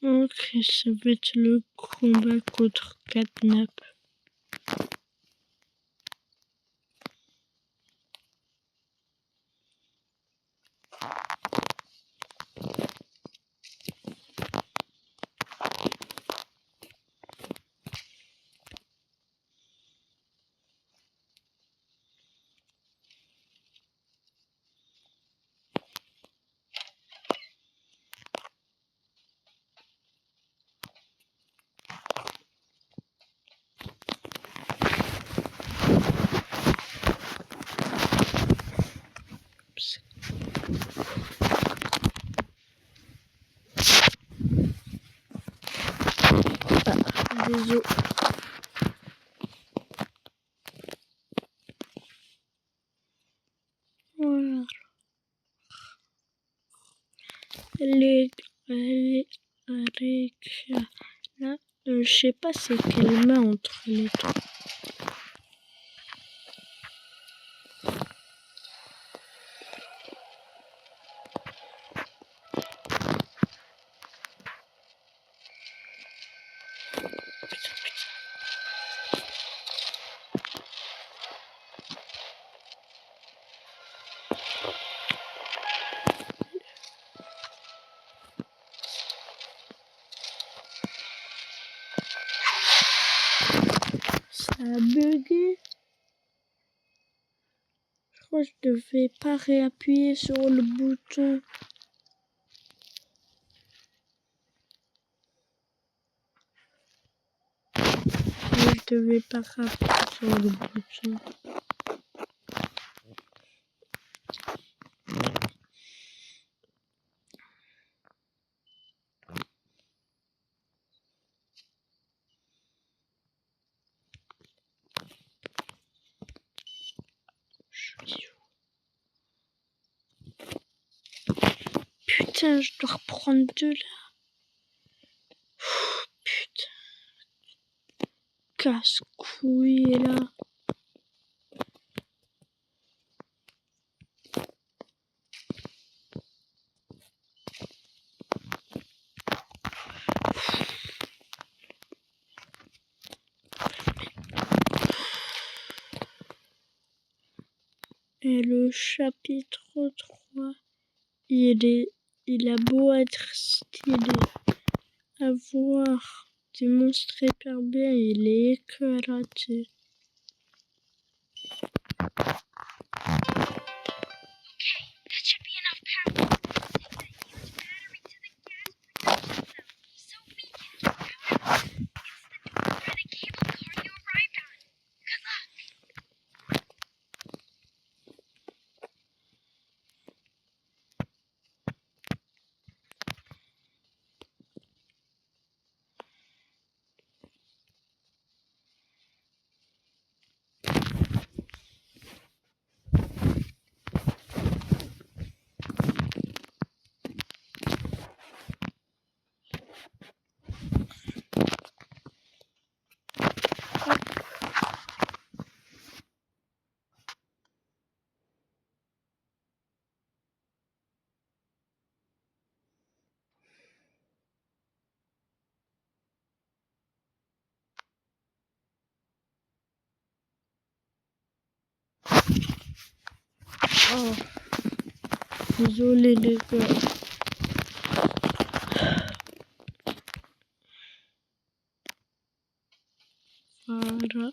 Ok, ça va être le combat contre Catnap. Désolé. Voilà. Là, je sais pas c'est quelle main entre les trois. Ça a bugué. Je crois que je devais pas réappuyer sur le bouton. Je devais pas réappuyer sur le bouton. Putain, je dois reprendre de là. Putain. Casse-couille là. Et le chapitre 3, il a beau être stylé à voir, des monstres hyper bien, il est éclaté. Oh, désolé les gars. Voilà.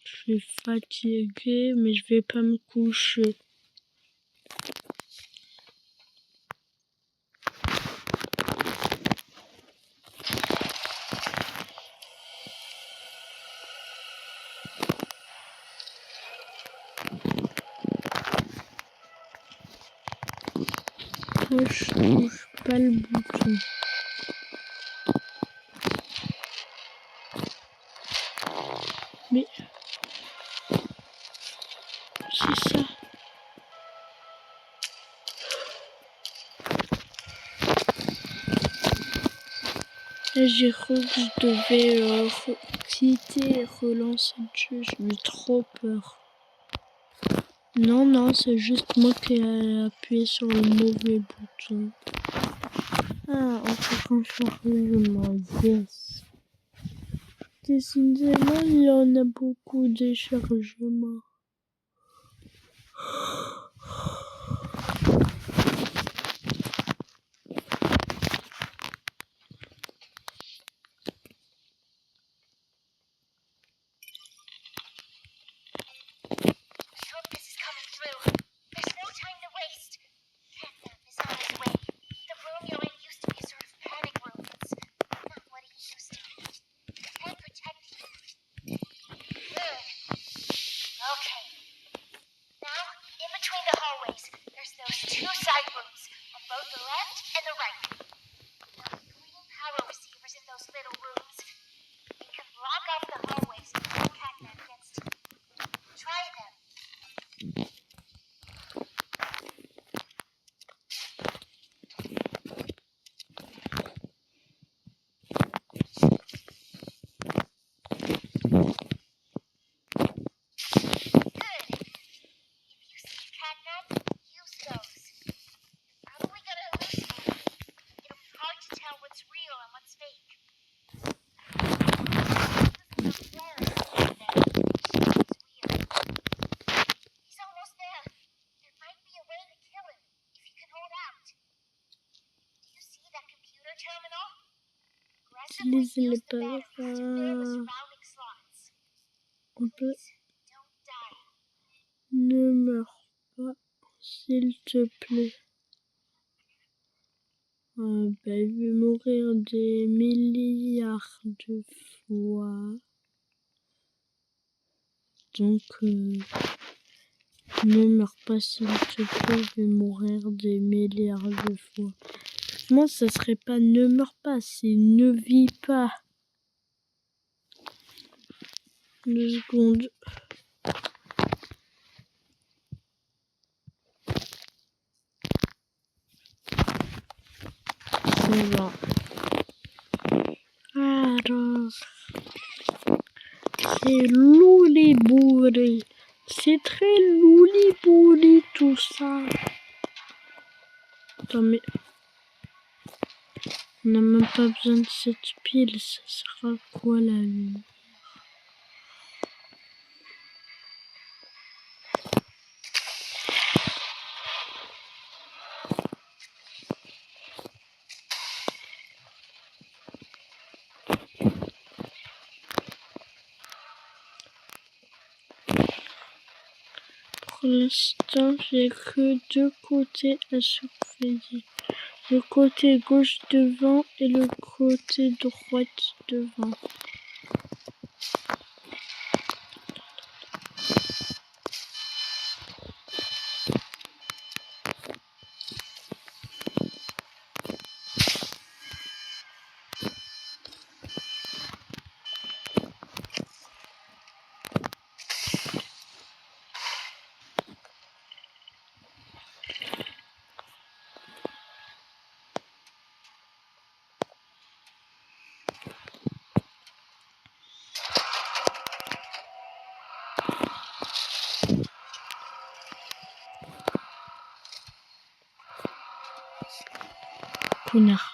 Je suis fatiguée, mais je vais pas me coucher. Moi, je touche pas le bouton. Mais c'est ça. Là, j'ai cru que je devais quitter et relancer le jeu. J'ai eu trop peur. Non, c'est juste moi qui ai appuyé sur le mauvais bouton. Ah, encore un chargement, yes. Décidément, il y en a beaucoup de chargements. Utilisez les parfums. On peut... Ne meurs pas, s'il te plaît. Ben, je vais mourir des milliards de fois. Donc, ne meurs pas, s'il te plaît. Je vais mourir des milliards de fois. Moi, ça serait pas ne meurs pas, c'est ne vis pas. 2 secondes. C'est bon. Alors, c'est louli-bouli. C'est très louli-bouli tout ça. Attends, mais on n'a même pas besoin de cette pile. Ça sert à quoi la lumière? Pour l'instant, j'ai que 2 côtés à surveiller. Le côté gauche devant et le côté droite devant. Connard.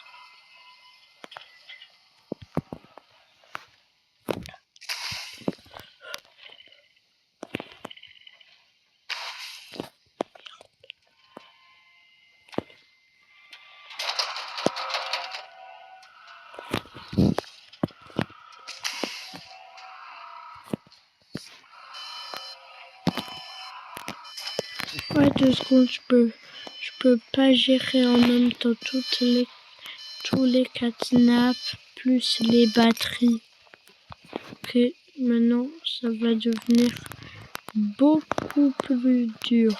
Ouais, 2 secondes, je peux pas gérer en même temps tous les cadenas plus les batteries. Ok, maintenant ça va devenir beaucoup plus dur.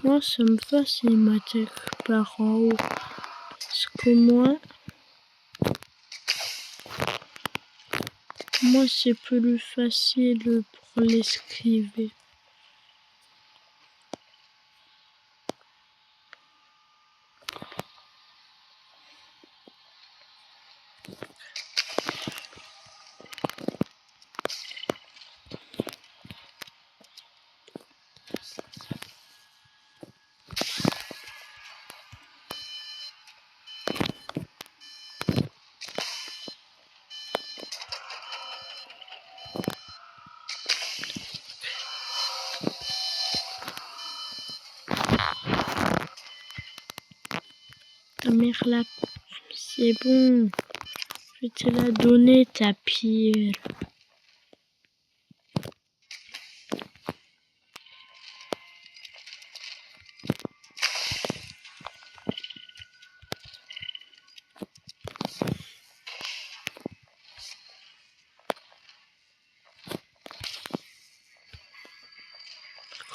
Moi, ça me va si il m'attaque par en haut. Parce que moi c'est plus facile pour l'esquiver. Ta mère là, c'est bon. Je vais te la donner ta pierre.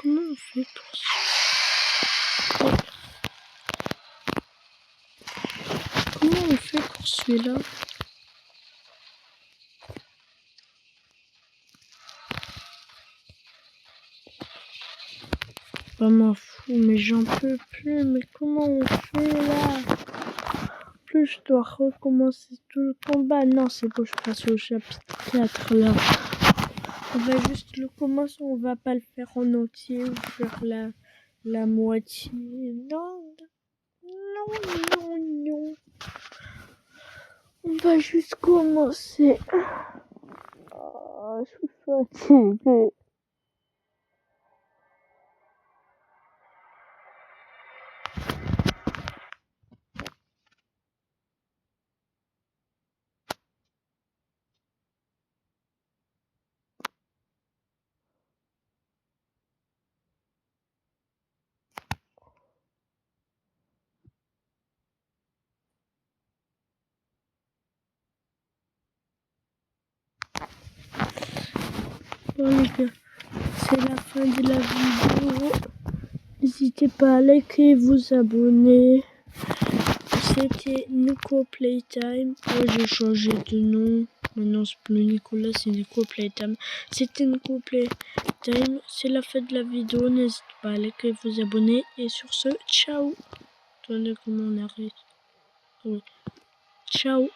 Comment on fait pour ça? Comment on fait pour celui-là? Pas m'en fous, mais j'en peux plus. Mais comment on fait là? En plus, je dois recommencer tout le combat. Non, c'est bon, je passe au chapitre 4 là. On va juste le commencer, on va pas le faire en entier ou faire la moitié. Non, non, non, non. On va juste commencer. Oh, je suis fatiguée. Bon les gars, c'est la fin de la vidéo. N'hésitez pas à liker et vous abonner. C'était Nico Playtime. Oh, j'ai changé de nom. Maintenant c'est plus Nicolas, c'est Nico Playtime. C'était Nico Playtime. C'est la fin de la vidéo. N'hésitez pas à liker et vous abonner. Et sur ce, ciao. Attendez comment on arrête. Oui. Ciao.